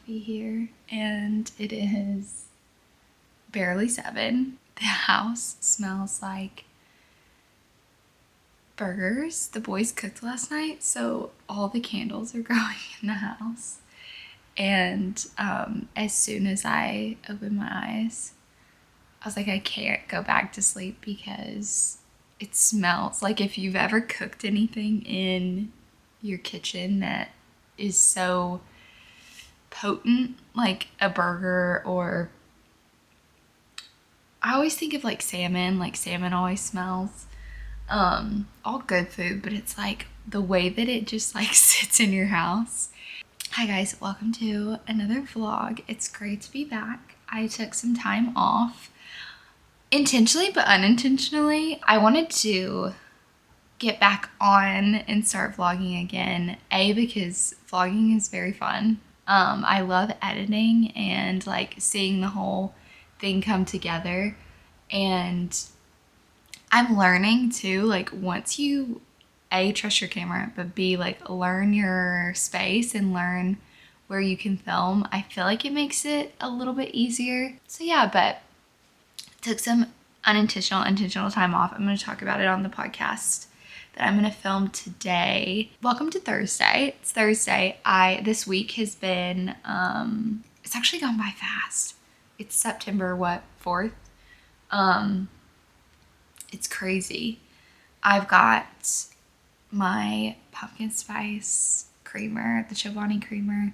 coffee here, and it is barely 7. The house smells like burgers the boys cooked last night, so all the candles are going in the house. And as soon as I opened my eyes, I was like, I can't go back to sleep because it smells like if you've ever cooked anything in your kitchen that is so potent, like a burger, or I always think of like salmon always smells. All good food, but it's like the way that it just like sits in your house. Hi guys, welcome to another vlog. It's great to be back. I took some time off, intentionally but unintentionally. I wanted to get back on and start vlogging again. Because vlogging is very fun. I love editing and like seeing the whole thing come together, and I'm learning too, like once you A, trust your camera, but B, like learn your space and learn where you can film, I feel like it makes it a little bit easier. So yeah, but took some intentional time off. I'm going to talk about it on the podcast that I'm going to film today. Welcome to Thursday. It's Thursday. This week has been, it's actually gone by fast. It's September, 4th? It's crazy. I've got my pumpkin spice creamer, the Chobani creamer.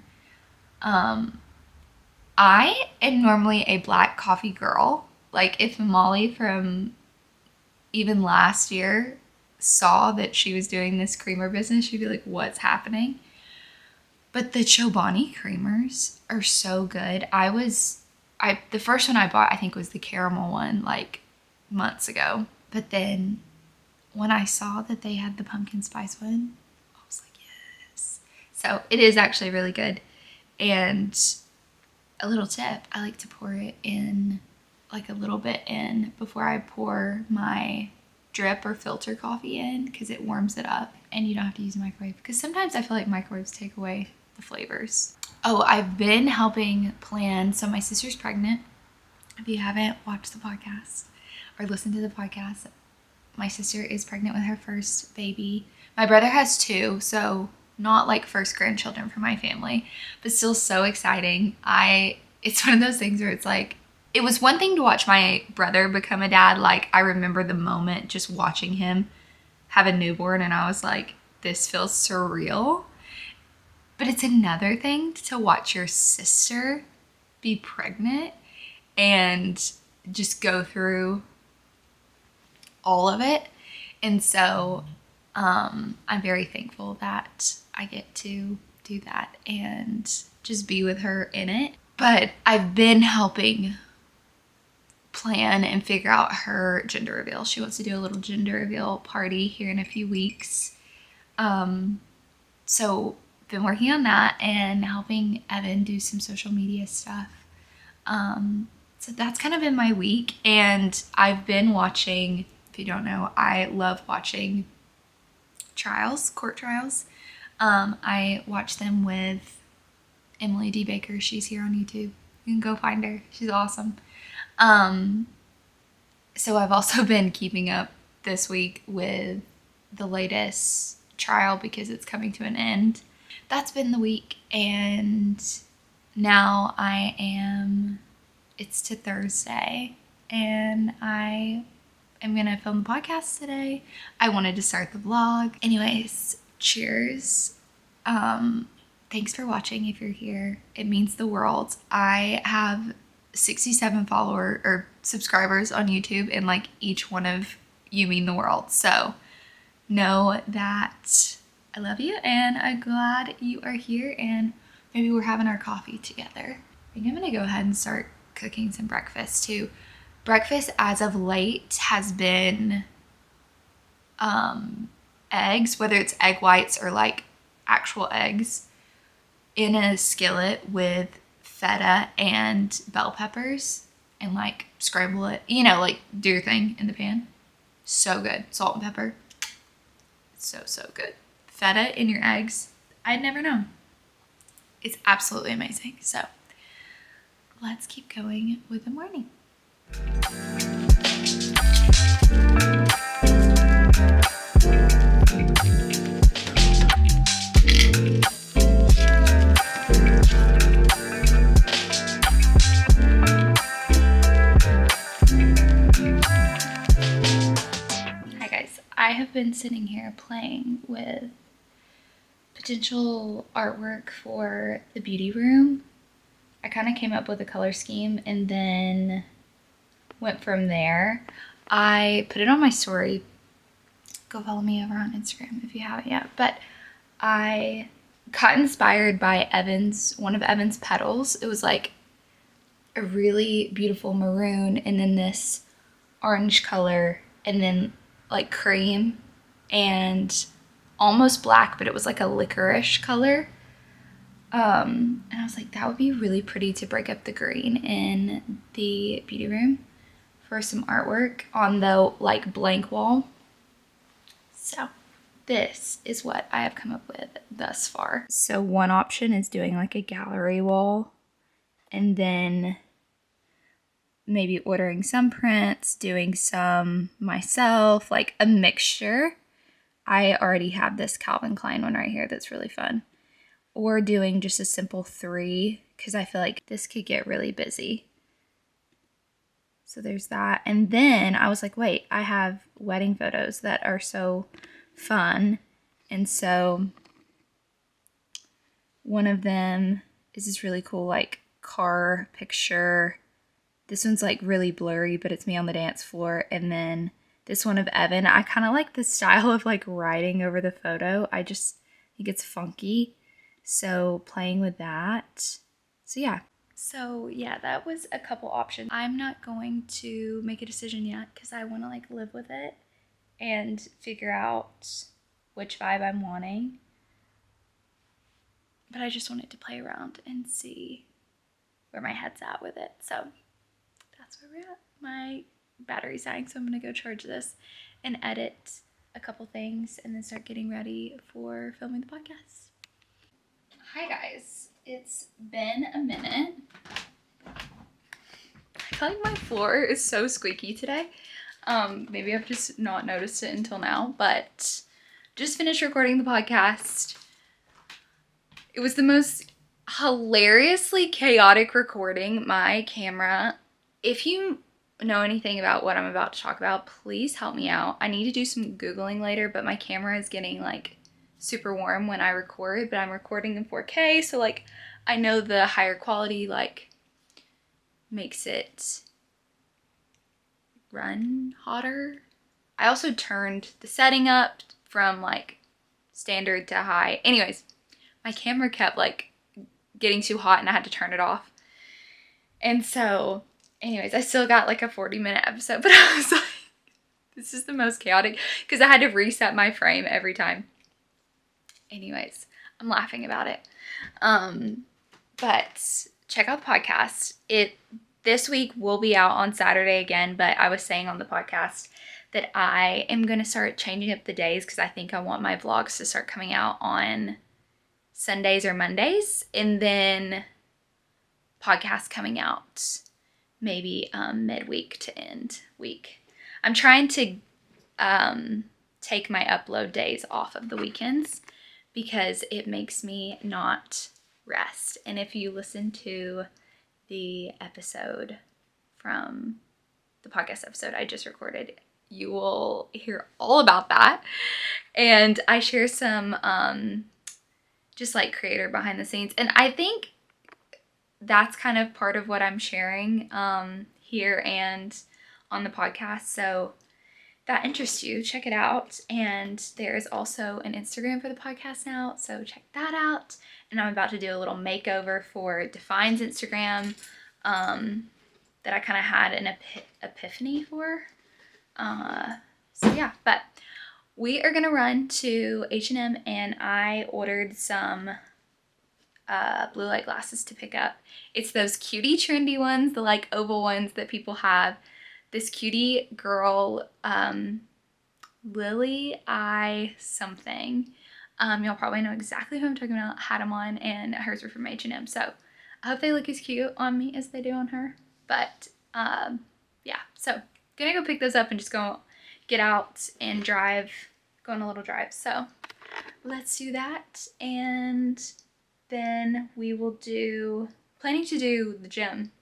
I am normally a black coffee girl. Like if Molly from even last year saw that she was doing this creamer business, she'd be like, what's happening? But the Chobani creamers are so good. The first one I bought, I think, was the caramel one like months ago. But then when I saw that they had the pumpkin spice one, I was like, yes. So it is actually really good. And a little tip, I like to pour it in, like a little bit in before I pour my drip or filter coffee in, because it warms it up and you don't have to use a microwave. Because sometimes I feel like microwaves take away the flavors. Oh, I've been helping plan. So my sister's pregnant. If you haven't watched the podcast or listened to the podcast, my sister is pregnant with her first baby. My brother has 2, so not like first grandchildren for my family, but still so exciting. It's one of those things where it's like, it was one thing to watch my brother become a dad. Like I remember the moment just watching him have a newborn, and I was like, this feels surreal. But it's another thing to watch your sister be pregnant and just go through all of it. And so I'm very thankful that I get to do that and just be with her in it. But I've been helping plan and figure out her gender reveal. She wants to do a little gender reveal party here in a few weeks. So been working on that and helping Evan do some social media stuff. So that's kind of been my week. And I've been watching, if you don't know, I love watching court trials. I watch them with Emily D. Baker. She's here on YouTube. You can go find her. She's awesome. So I've also been keeping up this week with the latest trial because it's coming to an end. That's been the week, and now it's to Thursday, and I am gonna film the podcast today. I wanted to start the vlog. Anyways, cheers. Thanks for watching if you're here. It means the world. I have 67 subscribers on YouTube, and like each one of you mean the world. So know that I love you, and I'm glad you are here, and maybe we're having our coffee together. I think I'm gonna go ahead and start cooking some breakfast too. Breakfast as of late has been eggs, whether it's egg whites or like actual eggs, in a skillet with feta and bell peppers, and like scramble it, like do your thing in the pan. So good. Salt and pepper. So good. Feta in your eggs. I'd never known. It's absolutely amazing. So let's keep going with the morning. Hi guys, I have been sitting here playing with potential artwork for the beauty room. I kind of came up with a color scheme and then went from there. I put it on my story. Go follow me over on Instagram if you haven't yet. But I got inspired by one of Evan's petals. It was like a really beautiful maroon and then this orange color and then like cream and almost black, but it was like a licorice color. And I was like, that would be really pretty to break up the green in the beauty room for some artwork on the like blank wall. So this is what I have come up with thus far. So one option is doing like a gallery wall and then maybe ordering some prints, doing some myself, like a mixture. I already have this Calvin Klein one right here that's really fun. Or doing just a simple 3 because I feel like this could get really busy. So there's that. And then I was like, wait, I have wedding photos that are so fun. And so one of them is this really cool like car picture. This one's like really blurry, but it's me on the dance floor. And then this one of Evan, I kind of like the style of like writing over the photo. I just think it's funky. So playing with that. So yeah, that was a couple options. I'm not going to make a decision yet because I want to like live with it and figure out which vibe I'm wanting. But I just wanted to play around and see where my head's at with it. So that's where we're at. My battery's dying, so I'm gonna go charge this and edit a couple things and then start getting ready for filming the podcast. Hi guys, it's been a minute. I feel like my floor is so squeaky today. Maybe I've just not noticed it until now, but just finished recording the podcast. It was the most hilariously chaotic recording. My camera, if you know anything about what I'm about to talk about, please help me out. I need to do some Googling later, but my camera is getting like super warm when I record, but I'm recording in 4K, so like I know the higher quality like makes it run hotter. I also turned the setting up from like standard to high. Anyways, my camera kept like getting too hot and I had to turn it off. And so anyways, I still got like a 40-minute episode, but I was like, this is the most chaotic because I had to reset my frame every time. Anyways, I'm laughing about it. But check out the podcast. This week will be out on Saturday again, but I was saying on the podcast that I am going to start changing up the days because I think I want my vlogs to start coming out on Sundays or Mondays, and then podcast coming out maybe midweek to end week. I'm trying to take my upload days off of the weekends because it makes me not rest. And if you listen to the episode from the podcast episode I just recorded, you will hear all about that. And I share some just like creator behind the scenes. And I think that's kind of part of what I'm sharing here and on the podcast. So that interests you, check it out. And there is also an Instagram for the podcast now, so check that out. And I'm about to do a little makeover for Define's Instagram that I kind of had an epiphany for. So yeah, but we are gonna run to H&M and I ordered some blue light glasses to pick up. It's those cutie trendy ones, the like oval ones that people have. This cutie girl, Lily I something, Y'all probably know exactly who I'm talking about. Had them on, and hers were from H&M. So I hope they look as cute on me as they do on her. But yeah, so gonna go pick those up and just go get out and drive, go on a little drive. So let's do that, and then we will planning to do the gym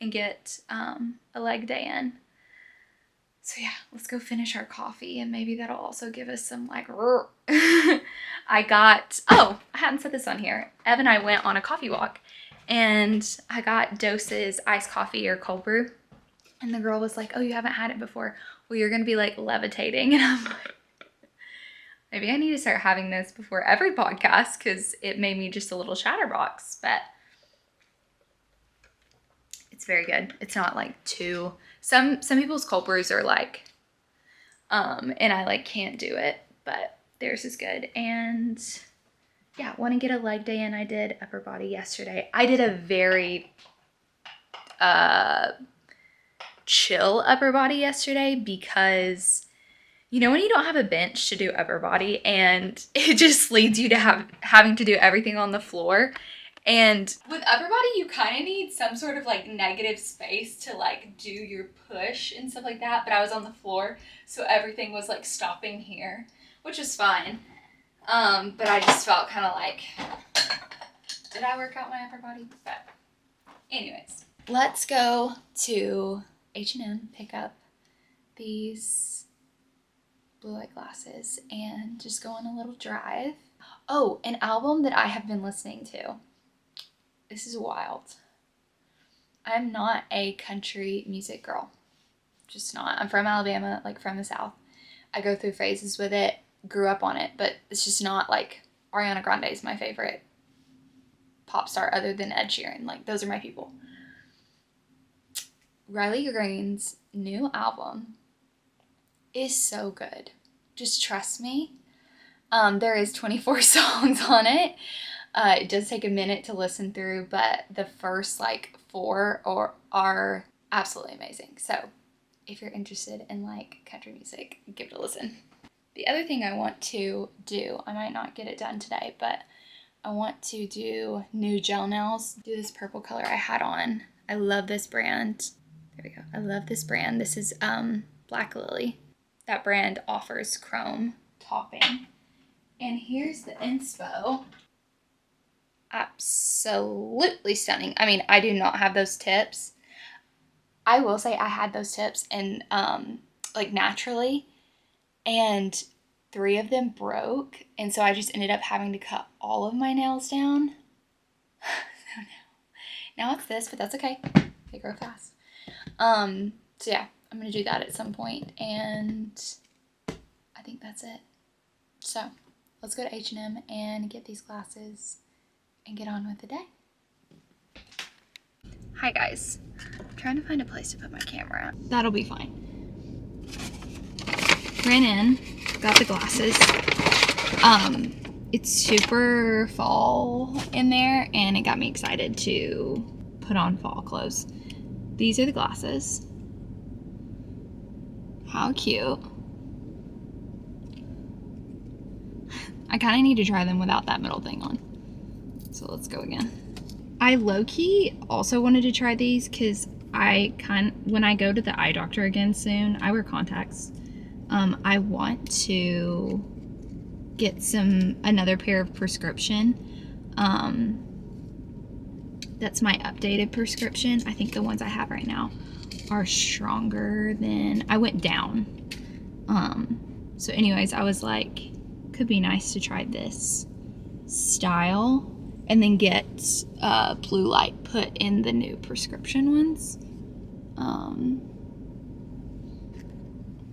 and get a leg day in. So yeah, let's go finish our coffee, and maybe that'll also give us some like I hadn't said this on here. Ev and I went on a coffee walk, and I got Dose's iced coffee or cold brew, and the girl was like, oh, you haven't had it before? Well, you're gonna be like levitating. And I'm like, maybe I need to start having this before every podcast, because it made me just a little chatterbox. But it's very good. It's not like too, some people's cold brews are like, and I like can't do it, but theirs is good. And yeah, want to get a leg day in. I did upper body yesterday. I did a very chill upper body yesterday, because you know when you don't have a bench to do upper body, and it just leads you to having to do everything on the floor. And with upper body, you kind of need some sort of like negative space to like do your push and stuff like that. But I was on the floor, so everything was like stopping here, which is fine. But I just felt kind of like, did I work out my upper body? But anyways, let's go to H&M, pick up these blue light glasses, and just go on a little drive. Oh, an album that I have been listening to. This is wild. I'm not a country music girl. Just not. I'm from Alabama, like from the South. I go through phases with it, grew up on it, but it's just not like Ariana Grande is my favorite pop star other than Ed Sheeran. Like, those are my people. Riley Green's new album is so good. Just trust me. There is 24 songs on it. It does take a minute to listen through, but the first like 4 are absolutely amazing. So if you're interested in like country music, give it a listen. The other thing I want to do, I might not get it done today, but I want to do new gel nails. Do this purple color I had on. I love this brand. There we go. I love this brand. This is Black Lily. That brand offers chrome topping. And here's the inspo. Absolutely stunning. I mean, I do not have those tips. I will say I had those tips and like naturally, and 3 of them broke, and so I just ended up having to cut all of my nails down. So now it's this, but that's okay. They grow fast. So yeah, I'm gonna do that at some point, and I think that's it. So let's go to H&M and get these glasses and get on with the day. Hi guys, I'm trying to find a place to put my camera. That'll be fine. Ran in, got the glasses. It's super fall in there, and it got me excited to put on fall clothes. These are the glasses. How cute. I kind of need to try them without that middle thing on. So let's go again. I low-key also wanted to try these because when I go to the eye doctor again soon, I wear contacts. I want to get another pair of prescription. That's my updated prescription. I think the ones I have right now are stronger than, I went down. So anyways, I was like, could be nice to try this style and then get blue light put in the new prescription ones.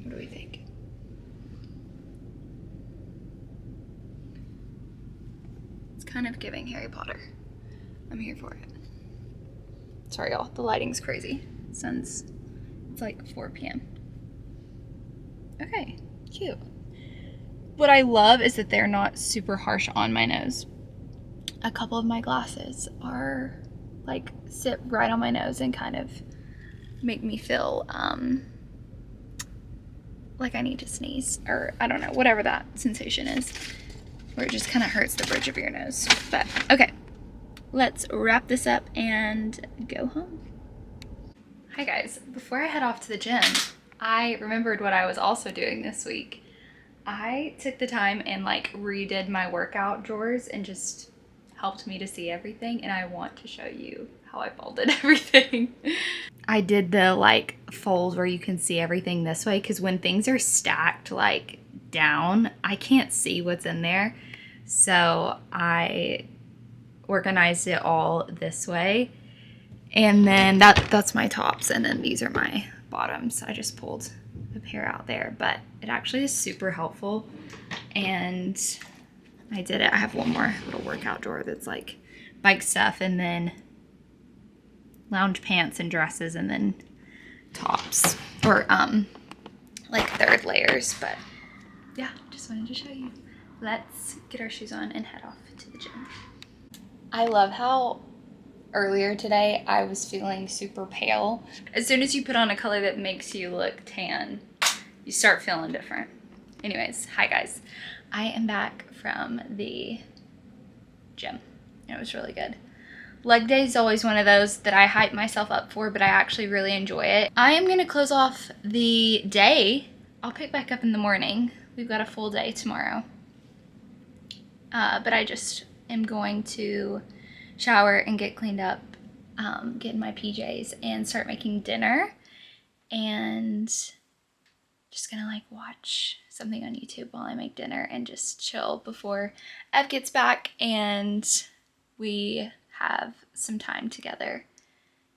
What do we think? It's kind of giving Harry Potter. I'm here for it. Sorry y'all, the lighting's crazy since it's like 4 p.m. Okay, cute. What I love is that they're not super harsh on my nose. A couple of my glasses are like sit right on my nose and kind of make me feel like I need to sneeze, or I don't know, whatever that sensation is. where it just kind of hurts the bridge of your nose. But okay, let's wrap this up and go home. Hi guys, before I head off to the gym, I remembered what I was also doing this week. I took the time and like redid my workout drawers and just helped me to see everything, and I want to show you how I folded everything. I did the like fold where you can see everything this way, because when things are stacked like down, I can't see what's in there. So I organized it all this way. And then that's my tops, and then these are my bottoms. I just pulled a pair out there, but it actually is super helpful. And I did it. I have one more little workout drawer that's like bike stuff, and then lounge pants and dresses, and then tops, or like third layers. But yeah, just wanted to show you. Let's get our shoes on and head off to the gym. I love how earlier today I was feeling super pale. As soon as you put on a color that makes you look tan, you start feeling different. Anyways, hi guys. I am back from the gym. It was really good. Leg day is always one of those that I hype myself up for, but I actually really enjoy it. I am gonna close off the day. I'll pick back up in the morning. We've got a full day tomorrow. But I just am going to shower and get cleaned up, get in my PJs and start making dinner, and just gonna like watch something on YouTube while I make dinner and just chill before Ev gets back and we have some time together.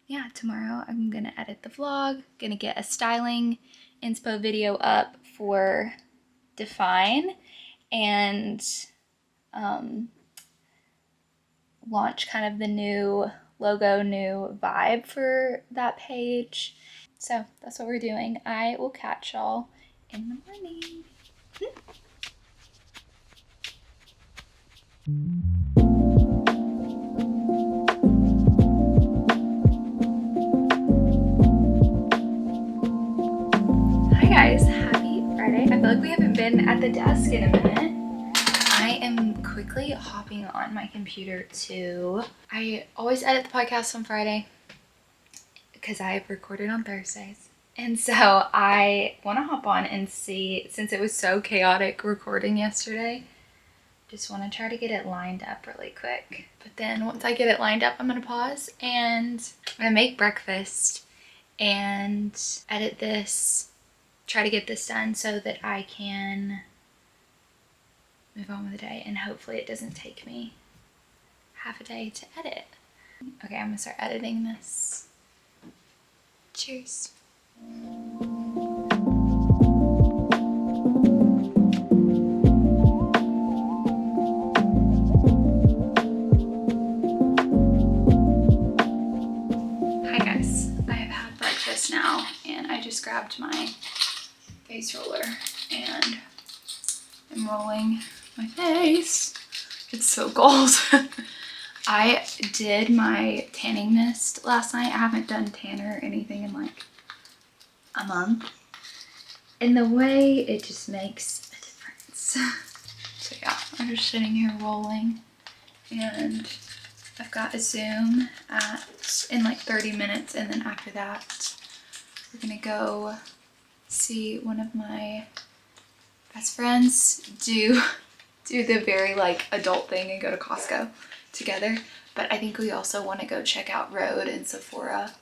Yeah, tomorrow I'm gonna edit the vlog, gonna get a styling inspo video up for Define, and launch kind of the new logo, new vibe for that page. So that's what we're doing. I will catch y'all in the morning. Hi guys, happy Friday. I feel like we haven't been at the desk in a minute. I am quickly hopping on my computer I always edit the podcast on Friday because I recorded on Thursdays. And so I want to hop on and see, since it was so chaotic recording yesterday, just want to try to get it lined up really quick. But then once I get it lined up, I'm going to pause and I'm going to make breakfast and edit this, try to get this done so that I can move on with the day, and hopefully it doesn't take me half a day to edit. Okay, I'm gonna start editing this. Cheers. Hi guys, I have had breakfast now, and I just grabbed my face roller and I'm rolling my face. It's so cold. I did my tanning mist last night. I haven't done tanner or anything in like a month. And the way it just makes a difference. So yeah, I'm just sitting here rolling, and I've got a Zoom in like 30 minutes, and then after that we're gonna go see one of my best friends do the very like adult thing and go to Costco together. But I think we also want to go check out Rhode and Sephora,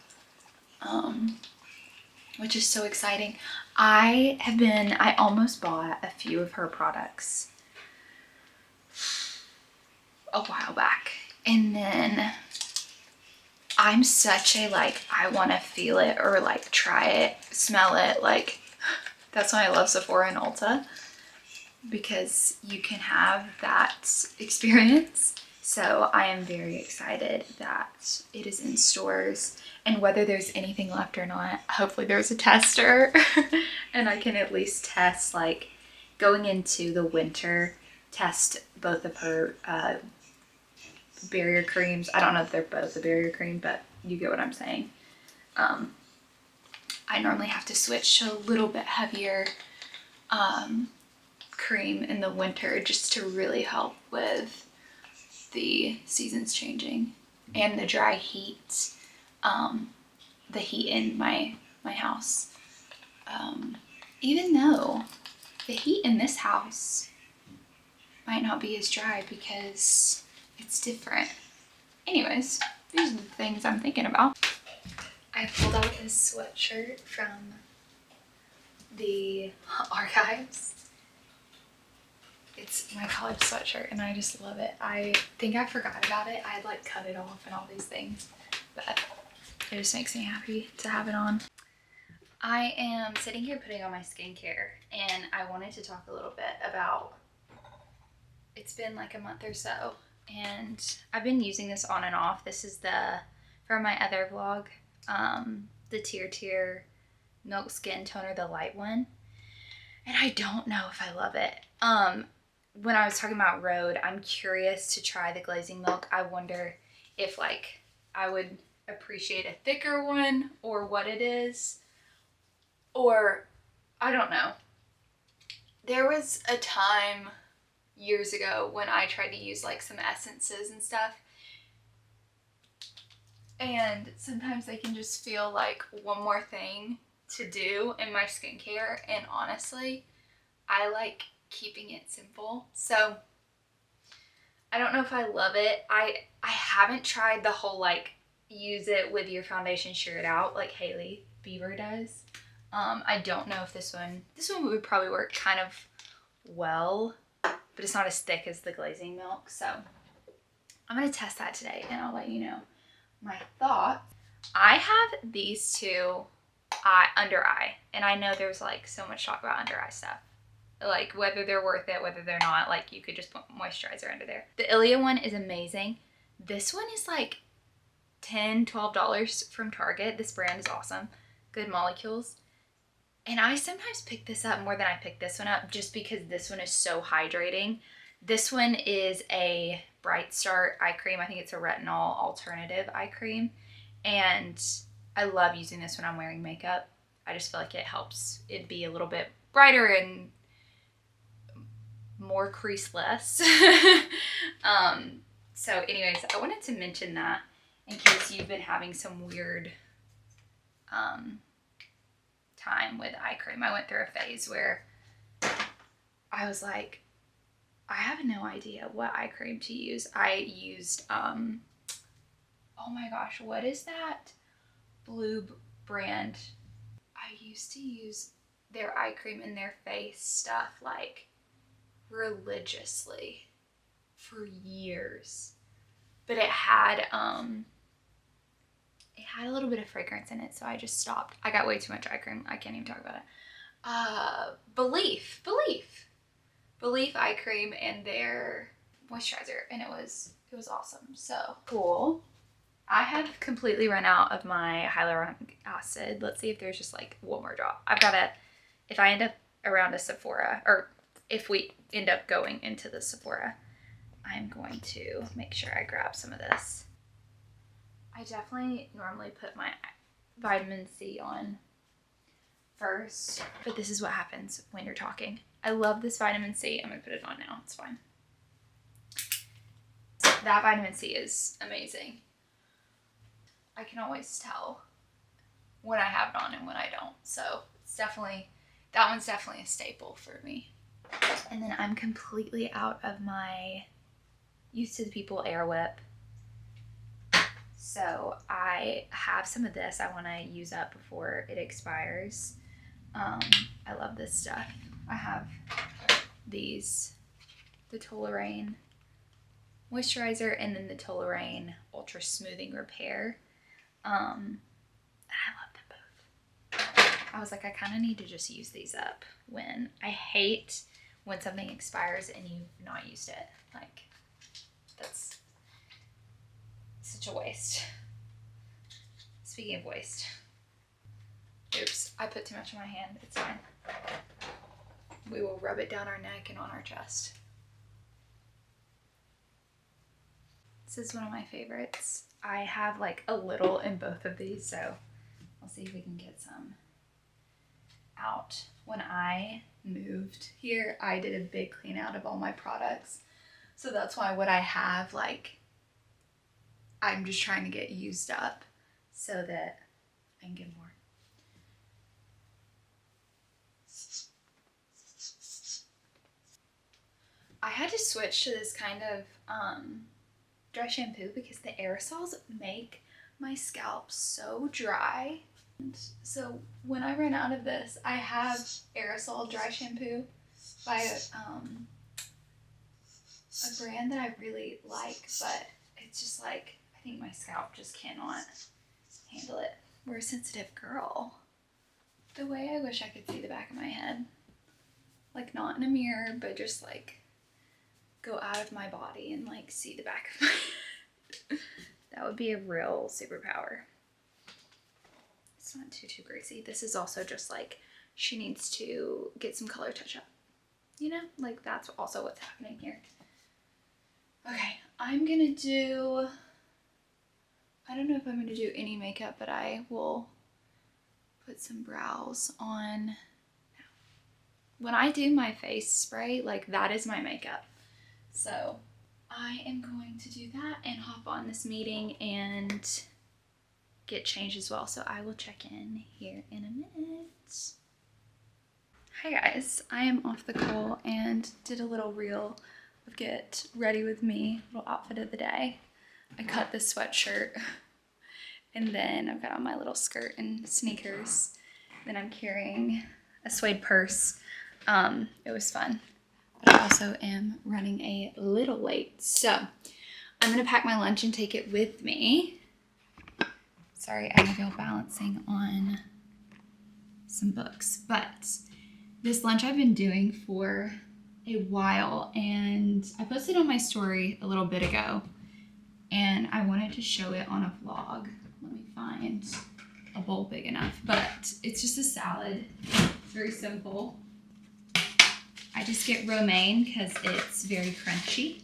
which is so exciting. I almost bought a few of her products a while back, and then I'm such a like, I want to feel it or like try it, smell it, like that's why I love Sephora and Ulta, because you can have that experience. So I am very excited that it is in stores, and whether there's anything left or not, hopefully there's a tester and I can at least test, like going into the winter, test both of her barrier creams. I don't know if they're both a barrier cream, but you get what I'm saying. I normally have to switch to a little bit heavier cream in the winter just to really help with the seasons changing and the dry heat, the heat in my house. Even though the heat in this house might not be as dry because it's different. Anyways, these are the things I'm thinking about. I pulled out this sweatshirt from the archives. It's my college sweatshirt and I just love it. I think I forgot about it. I had like cut it off and all these things, but it just makes me happy to have it on. I am sitting here putting on my skincare and I wanted to talk a little bit about, it's been like a month or so and I've been using this on and off. This is from my other vlog, the Tier Milk Skin Toner, the light one. And I don't know if I love it. When I was talking about Rhode, I'm curious to try the glazing milk. I wonder if like I would appreciate a thicker one or what it is. Or I don't know. There was a time years ago when I tried to use like some essences and stuff. And sometimes they can just feel like one more thing to do in my skincare. And honestly, I like keeping it simple. So I don't know if I love it. I haven't tried the whole like use it with your foundation, shear it out like Hailey Bieber does. I don't know if this one would probably work kind of well, but it's not as thick as the glazing milk. So I'm going to test that today and I'll let you know my thoughts. I have these two under eye, and I know there's like so much talk about under eye stuff, like whether they're worth it, whether they're not. Like you could just put moisturizer under there. The Ilia one is amazing. This one is like $10-12 from Target. This brand is awesome. Good molecules. And I sometimes pick this up more than I pick this one up just because this one is so hydrating. This one is a Bright Start eye cream. I think it's a retinol alternative eye cream. And I love using this when I'm wearing makeup. I just feel like it helps it be a little bit brighter and more crease-less. So anyways, I wanted to mention that in case you've been having some weird time with eye cream. I went through a phase where I was like, I have no idea what eye cream to use. I used, oh my gosh, what is that blue brand? I used to use their eye cream in their face stuff like religiously for years. But it had a little bit of fragrance in it, so I just stopped. I got way too much eye cream. I can't even talk about it. Belief eye cream and their moisturizer, and it was awesome. So cool. I have completely run out of my hyaluronic acid. Let's see if there's just like one more drop. If I end up around a Sephora, or if we end up going into the Sephora, I'm going to make sure I grab some of this. I definitely normally put my vitamin C on first, but this is what happens when you're talking. I love this vitamin C. I'm gonna put it on now, it's fine. That vitamin C is amazing. I can always tell when I have it on and when I don't. So it's definitely, that one's definitely a staple for me. And then I'm completely out of my Used to the People Air Whip. So I have some of this I want to use up before it expires. I love this stuff. I have these, the Toleraine moisturizer and then the Toleraine Ultra Smoothing Repair. And I love them both. I was like, I kind of need to just use these up when I hate when something expires and you've not used it. Like, that's such a waste. Speaking of waste. Oops, I put too much on my hand. It's fine. We will rub it down our neck and on our chest. This is one of my favorites. I have like a little in both of these, so I'll see if we can get some out. When I moved here, I did a big clean out of all my products. So that's why what I have, like, I'm just trying to get used up so that I can get more. I had to switch to this kind of dry shampoo because the aerosols make my scalp so dry. And so when I run out of this, I have aerosol dry shampoo by a brand that I really like, but it's just like, I think my scalp just cannot handle it. We're a sensitive girl. The way I wish I could see the back of my head. Like, not in a mirror, but just like go out of my body and like see the back of my head. That would be a real superpower. It's not too greasy. This is also just like, she needs to get some color touch up. You know, like that's also what's happening here. Okay, I'm gonna do, I don't know if I'm gonna do any makeup, but I will put some brows on. When I do my face spray, like that is my makeup. So I am going to do that and hop on this meeting and get changed as well. So I will check in here in a minute. Hi guys, I am off the call and did a little reel of get ready with me, little outfit of the day. I cut this sweatshirt and then I've got on my little skirt and sneakers. Then I'm carrying a suede purse. It was fun. But I also am running a little late. So I'm gonna pack my lunch and take it with me. Sorry, I'm gonna balancing on some books, but this lunch I've been doing for a while and I posted on my story a little bit ago and I wanted to show it on a vlog. Let me find a bowl big enough, but it's just a salad. It's very simple. I just get romaine because it's very crunchy.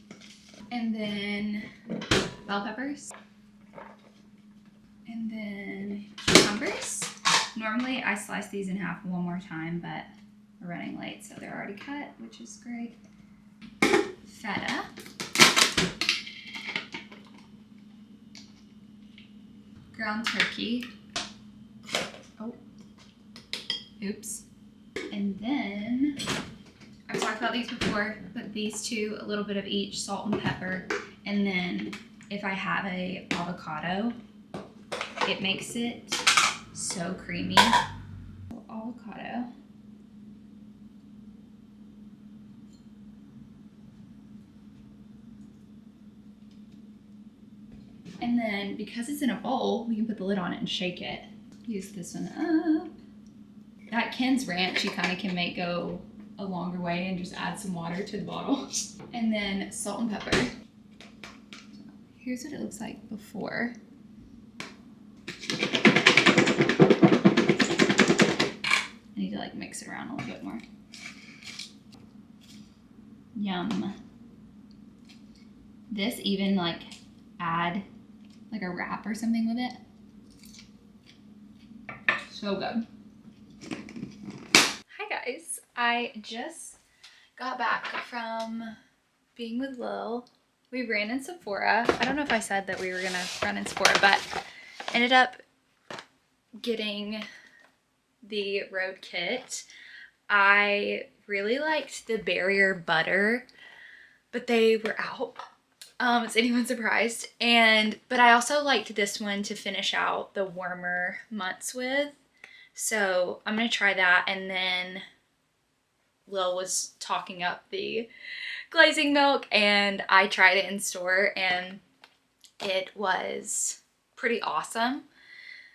And then bell peppers. And then cucumbers. Normally I slice these in half one more time, but we're running late, so they're already cut, which is great. Feta. Ground turkey. Oh, oops. And then, I've talked about these before, but these two, a little bit of each, salt and pepper. And then if I have a avocado, it makes it so creamy. Avocado. And then because it's in a bowl, we can put the lid on it and shake it. Use this one up. That Ken's Ranch you kind of can make go a longer way and just add some water to the bottle. And then salt and pepper. Here's what it looks like before. I need to like mix it around a little bit more. Yum. This even like add like a wrap or something with it. So good. Hi guys, I just got back from being with Lil. We ran in Sephora. I don't know if I said that we were gonna run in Sephora, but ended up getting the Rhode kit. I really liked the barrier butter, but they were out. Is anyone surprised? But I also liked this one to finish out the warmer months with. So I'm gonna try that. And then Lil was talking up the glazing milk and I tried it in store and it was pretty awesome.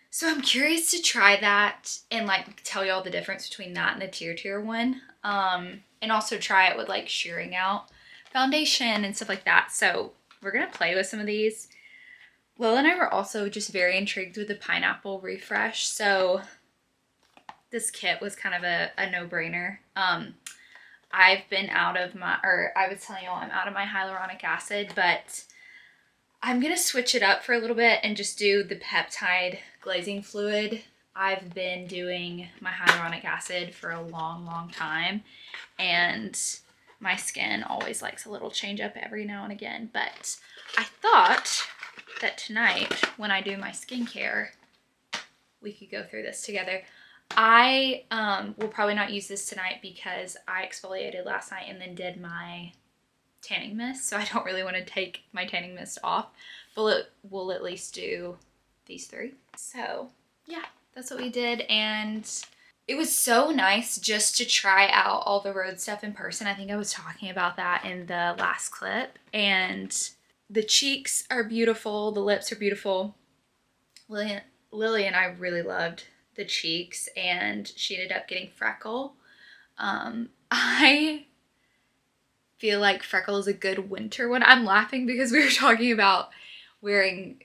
So I'm curious to try that and like tell y'all the difference between that and the tier one. And also try it with like shearing out foundation and stuff like that. So we're gonna play with some of these. Lil and I were also just very intrigued with the pineapple refresh. So this kit was kind of a no-brainer. I've been out of my, or I was telling y'all I'm out of my hyaluronic acid, but I'm gonna switch it up for a little bit and just do the peptide glazing fluid I've been doing my hyaluronic acid for a long time, and my skin always likes a little change up every now and again. But I thought that tonight, when I do my skincare, we could go through this together. I will probably not use this tonight because I exfoliated last night and then did my tanning mist, so I don't really want to take my tanning mist off, but we'll at least do these three. So yeah, that's what we did, and it was so nice just to try out all the Rhode stuff in person. I think I was talking about that in the last clip. And the cheeks are beautiful, the lips are beautiful. Lily and I really loved the cheeks, and she ended up getting freckle. I feel like freckle is a good winter one. I'm laughing because we were talking about wearing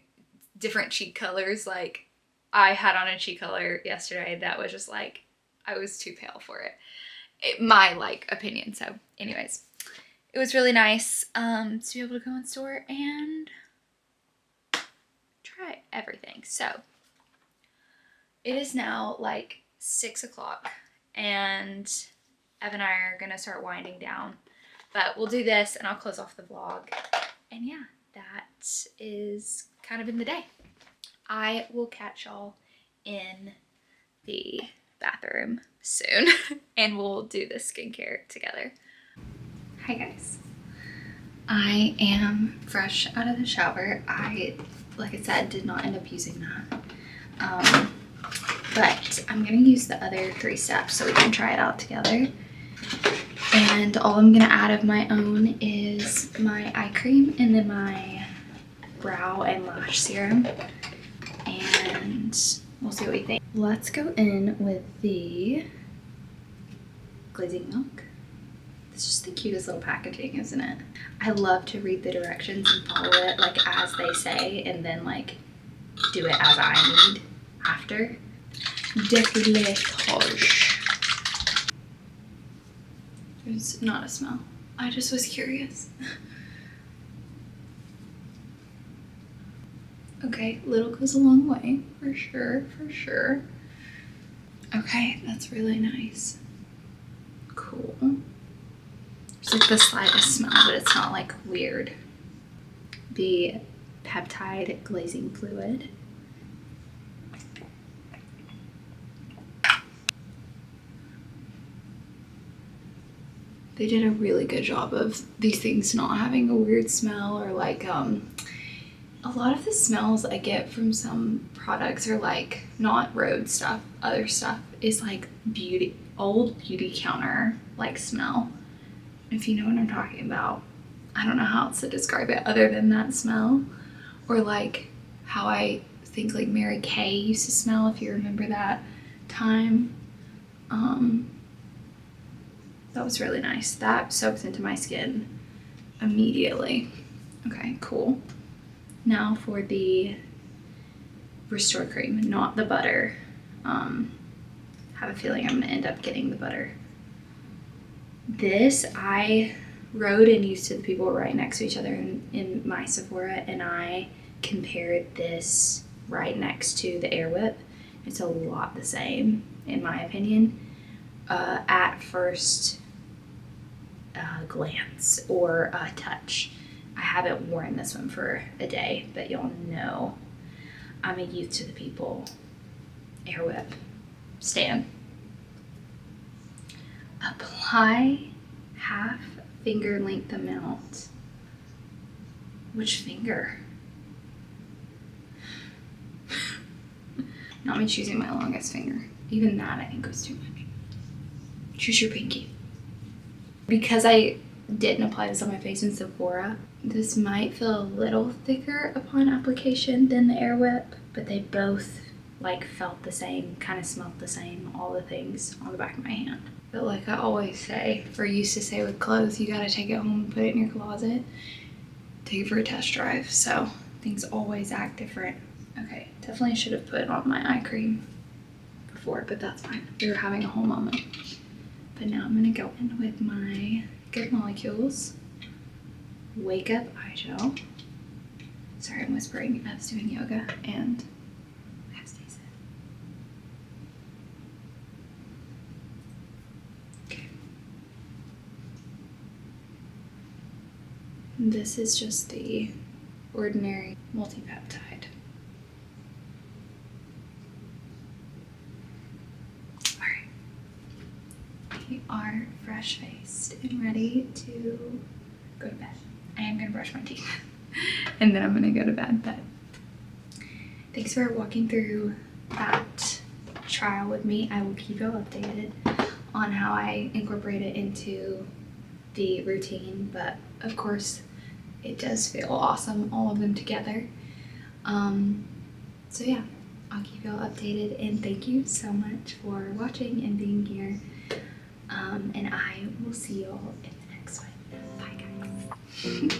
different cheek colors. Like, I had on a cheek color yesterday that was just like, I was too pale for it. My like opinion. So anyways, it was really nice to be able to go in store and try everything. So it is now like 6 o'clock, and Ev and I are gonna start winding down, but we'll do this and I'll close off the vlog. And yeah, that is kind of in the day. I will catch y'all in the bathroom soon and we'll do the skincare together. Hi guys. I am fresh out of the shower. Like I said, did not end up using that. But I'm gonna use the other 3 steps so we can try it out together. And all I'm gonna add of my own is my eye cream and then my brow and lash serum. And we'll see what we think. Let's go in with the glazing milk. It's just the cutest little packaging, isn't it? I love to read the directions and follow it like as they say, and then like do it as I need after. Décolletage. There's not a smell. I just was curious. Okay, little goes a long way, for sure, for sure. Okay, that's really nice. Cool. There's like the slightest smell, but it's not like weird. The peptide glazing fluid. They did a really good job of these things not having a weird smell, or like a lot of the smells I get from some products are like not Rhode stuff, other stuff is like old beauty counter like smell. If you know what I'm talking about. I don't know how else to describe it other than that smell. Or like how I think like Mary Kay used to smell, if you remember that time. That was really nice. That soaks into my skin immediately. Okay, cool. Now for the Restore Cream, not the butter. Have a feeling I'm gonna end up getting the butter. This I rode and used to the people right next to each other in my Sephora, and I compared this right next to the Air Whip. It's a lot the same, in my opinion, at first glance or touch. I haven't worn this one for a day, but y'all know I'm a youth to the people Air Whip stan. Apply half finger length amount. Which finger? Not me choosing my longest finger. Even that I think was too much. Choose your pinky. Because I didn't apply this on my face in Sephora, this might feel a little thicker upon application than the Air Whip, but they both like felt the same, kind of smelled the same, all the things on the back of my hand. But like I always say, or used to say with clothes, you gotta take it home and put it in your closet, take it for a test drive, so things always act different. Okay, definitely should have put on my eye cream before, but that's fine. We were having a whole moment. But now I'm gonna go in with my Good Molecules Wake Up Eye Gel. Sorry, I'm whispering. I was doing yoga and I have to stay sit. This is just the ordinary multi-peptide. Alright. We are fresh-faced and ready to go to bed. I am gonna brush my teeth and then I'm gonna go to bed, but thanks for walking through that trial with me. I will keep you updated on how I incorporate it into the routine, but of course it does feel awesome, all of them together. So yeah, I'll keep you all updated, and thank you so much for watching and being here. And I will see you all in the next one. Bye guys.